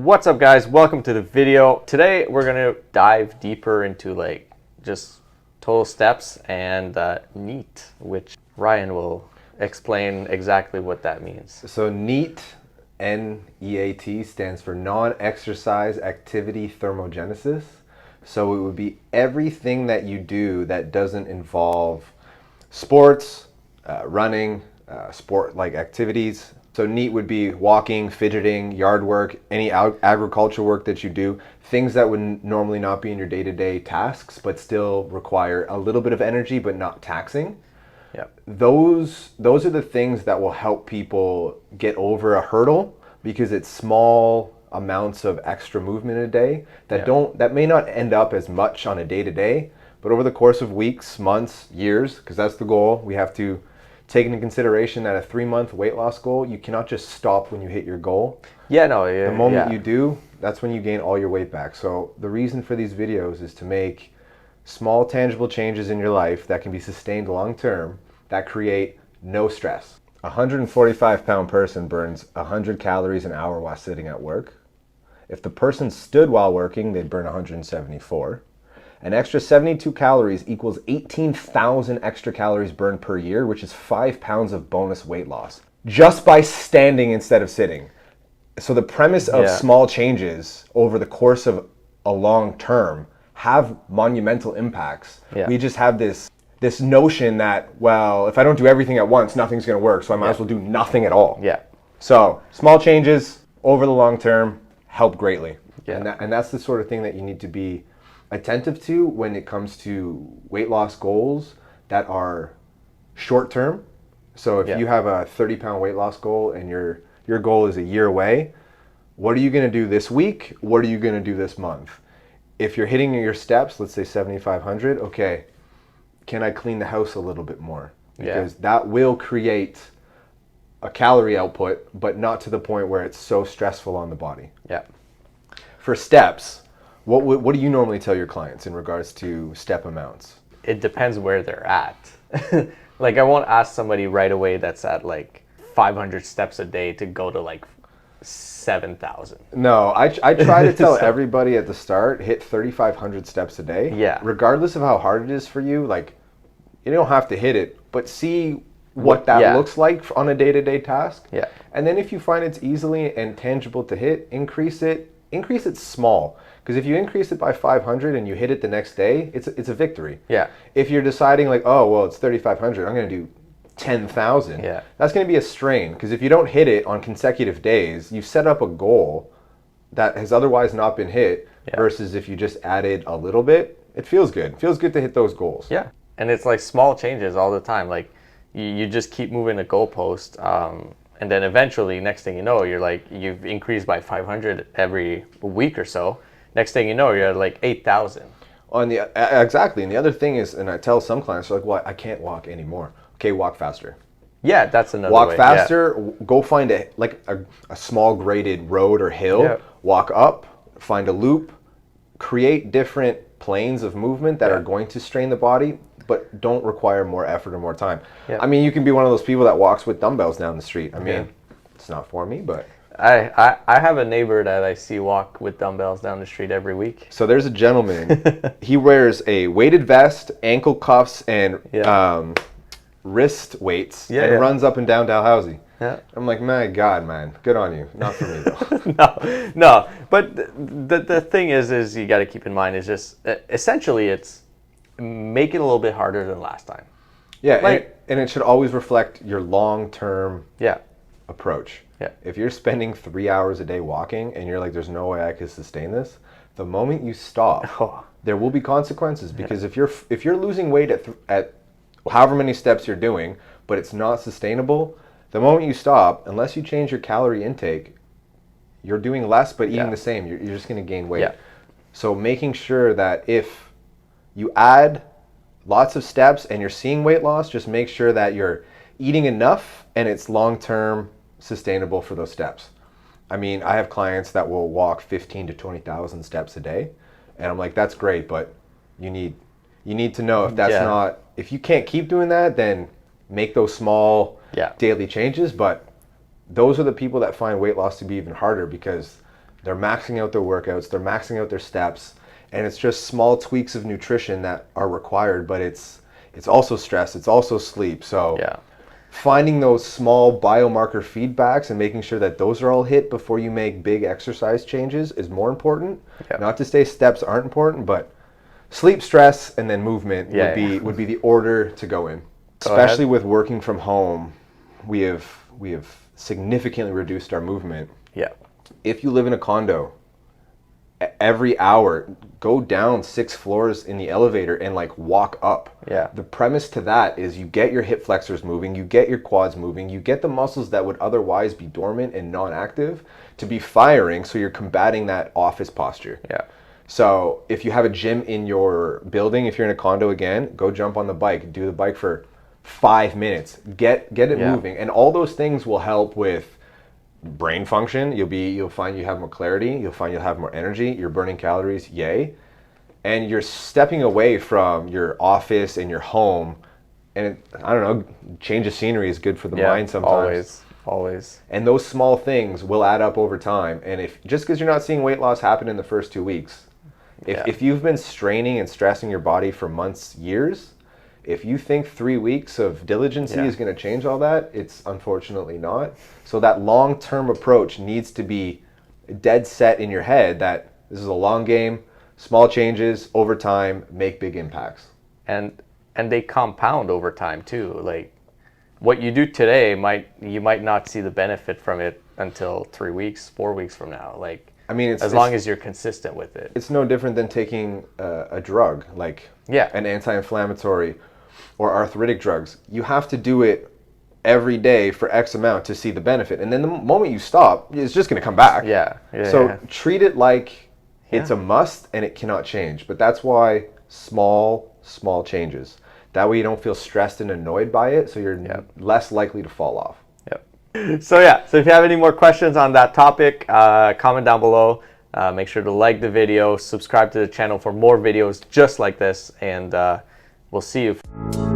What's up, guys? Welcome to the video. Today we're gonna dive deeper into just total steps and NEAT, which Ryan will explain exactly what that means. So NEAT, N-E-A-T, stands for non-exercise activity thermogenesis. So it would be everything that you do that doesn't involve sports, running, sport-like activities. So NEAT would be walking, fidgeting, yard work, any agriculture work that you do, things that would normally not be in your day-to-day tasks, but still require a little bit of energy, but not taxing. Yeah. Those are the things that will help people get over a hurdle, because it's small amounts of extra movement a day that may not end up as much on a day-to-day, but over the course of weeks, months, years, because that's the goal. We have to take into consideration that a 3-month weight loss goal, you cannot just stop when you hit your goal. The moment you do, that's when you gain all your weight back. So the reason for these videos is to make small tangible changes in your life that can be sustained long term, that create no stress. A 145-pound person burns 100 calories an hour while sitting at work. If the person stood while working, they'd burn 174. An extra 72 calories equals 18,000 extra calories burned per year, which is 5 pounds of bonus weight loss, just by standing instead of sitting. So the premise of small changes over the course of a long term have monumental impacts. We just have this notion that, well, if I don't do everything at once, nothing's going to work, so I might as well do nothing at all. So small changes over the long term help greatly. And that's the sort of thing that you need to be attentive to when it comes to weight loss goals that are short term. So if you have a 30-pound weight loss goal and your goal is a year away, what are you going to do this week? What are you going to do this month? If you're hitting your steps, let's say 7,500, okay, can I clean the house a little bit more? Because that will create a calorie output, but not to the point where it's so stressful on the body. For steps, what do you normally tell your clients in regards to step amounts? It depends where they're at. I won't ask somebody right away that's at 500 steps a day to go to 7,000. No, I try to tell everybody at the start, hit 3,500 steps a day. Regardless of how hard it is for you, you don't have to hit it, but see what that looks like on a day-to-day task. And then if you find it's easily and tangible to hit, increase it small. Because if you increase it by 500 and you hit it the next day, it's a victory. If you're deciding oh, well, it's 3,500, I'm going to do 10,000. That's going to be a strain, because if you don't hit it on consecutive days, you've set up a goal that has otherwise not been hit, versus if you just added a little bit, it feels good. It feels good to hit those goals. And it's small changes all the time. You just keep moving the goalpost, and then eventually, next thing you know, you've increased by 500 every week or so. Next thing you know, you're at 8,000. Exactly. And the other thing is, and I tell some clients, they're well, I can't walk anymore. Okay, walk faster. That's another way. Walk way. faster. Go find a small graded road or hill. Walk up. Find a loop. Create different planes of movement that are going to strain the body, but don't require more effort or more time. I mean, you can be one of those people that walks with dumbbells down the street. I mean, it's not for me, but I have a neighbor that I see walk with dumbbells down the street every week. So there's a gentleman. He wears a weighted vest, ankle cuffs, and wrist weights, and runs up and down Dalhousie. I'm like, my God, man, good on you. Not for me though. No. But the thing is you got to keep in mind is just essentially it's make it a little bit harder than last time. And it should always reflect your long-term approach. If you're spending 3 hours a day walking and you're like, there's no way I could sustain this, the moment you stop, there will be consequences. Because if you're losing weight at however many steps you're doing, but it's not sustainable, the moment you stop, unless you change your calorie intake, you're doing less but eating the same. You're just going to gain weight. So making sure that if you add lots of steps and you're seeing weight loss, just make sure that you're eating enough and it's long-term sustainable for those steps. I mean, I have clients that will walk 15 to 20,000 steps a day, and I'm like, that's great, but you need to know if that's not, if you can't keep doing that, then make those small daily changes. But those are the people that find weight loss to be even harder, because They're maxing out their workouts, they're maxing out their steps, and it's just small tweaks of nutrition that are required, but it's also stress, it's also sleep. So Yeah. finding those small biomarker feedbacks and making sure that those are all hit before you make big exercise changes is more important. Yeah. Not to say steps aren't important, but sleep, stress, and then movement would be the order to go in. Especially with working from home, we have significantly reduced our movement. Yeah. If you live in a condo, every hour go down 6 floors in the elevator and like walk up. Yeah. The premise to that is you get your hip flexors moving, you get your quads moving, you get the muscles that would otherwise be dormant and non-active to be firing, so you're combating that office posture. Yeah. So if you have a gym in your building, if you're in a condo again, go jump on the bike, do the bike for 5 minutes, get it moving, and all those things will help with brain function. You'll find you have more clarity, you'll find you'll have more energy, you're burning calories, yay. And you're stepping away from your office and your home, and I don't know, change of scenery is good for the mind sometimes. Always. And those small things will add up over time. And if just because you're not seeing weight loss happen in the first 2 weeks, if you've been straining and stressing your body for months, years, if you think 3 weeks of diligence is going to change all that, it's unfortunately not. So that long-term approach needs to be dead set in your head that this is a long game, small changes over time make big impacts. And they compound over time too. Like what you do today you might not see the benefit from it until 3 weeks, 4 weeks from now. Like, I mean, as long as you're consistent with it. It's no different than taking a drug, like an anti-inflammatory or arthritic drugs. You have to do it every day for X amount to see the benefit. And then the moment you stop, it's just going to come back. So treat it like it's a must and it cannot change. But that's why small changes. That way you don't feel stressed and annoyed by it, so you're less likely to fall off. So if you have any more questions on that topic, comment down below. Make sure to like the video, subscribe to the channel for more videos just like this, and we'll see you.